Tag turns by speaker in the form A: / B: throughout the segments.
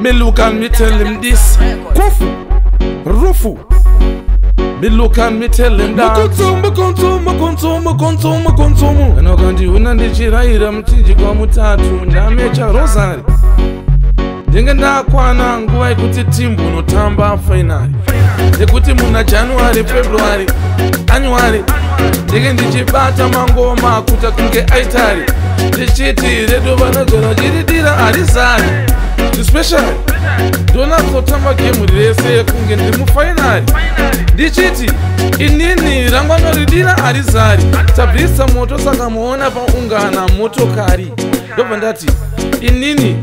A: Me look and me tell him this. Kufu, Rufu. Me look and me tell him that. Mukontumu. Anogandi unandichiraira mchinji kwa mutatu. Ndamecha rosari. Ndingenda kwana nguva ikuti timbu notamba final. Ndikuti muna January, February, January. Ndinge ndichibata mangoma kuta kunge aitari. Ndichiti redo vanogona chiridira arizari. Special. Dona kutamba game rese kunge ndimu final. Ndichiti inini rangwano ridira arizari. Tabvisa moto saka muona pa ungana motokari. Ndobva ndati inini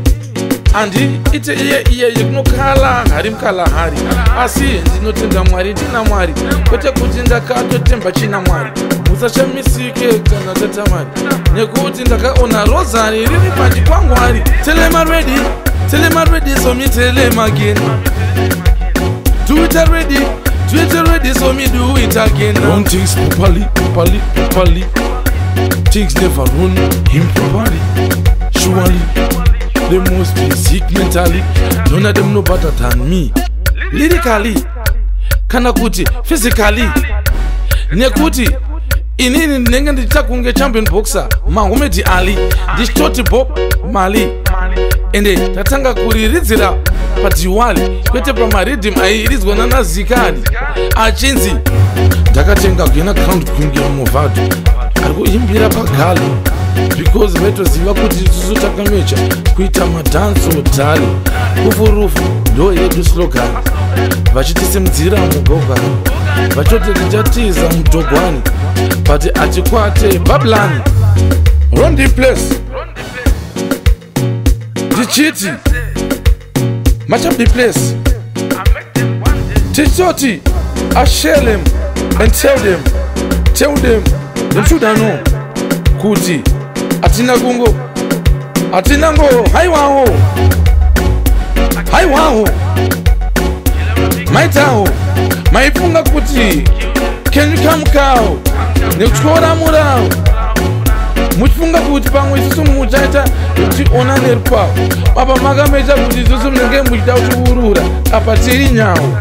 A: andi ite iye kunokala hari mukala hari asi ndinotenda Mwari ndina Mwari kwete kuti ndakatotemba china Mwari musachamisike kana tata Mwari nekuti ndakaona rozari riri pachikwangwari. Tell them ready so me tell them again. Do it already so me do it again. Run things properly. Things never run him properly. Surely they must be sick mentally. None of them know better than me. Lyrically, kana kuti physically. Nekuti inini ndinenge ndichakunge champion boxer Muhammad Ali ndichitoti Bob Marley ende tatanga kuriridzira paDiwali kwete pamaridhim aiiridzwa naNazikani achinzi ndakatenga gena ground kunge Movado ari kuimbira pagali because vaitoziva kuti isusu takamecha kuita madhanso dhari kufurufu ndo yedu slogan vachitisimudzira mugogani vachoti tichatiza mudhogwani but atikwate Babylon run the place ndichiti match up the place tichoti I share them and tell them they should know kuti atina ngo haiwaho maitaho maifunga kuti can you come cow nekutyora murao muchifunga kuti pamwe isusu muchaita tiona neripawo apa makamecha kuti isusu munenge muchida kutiurura apa tiri nyawo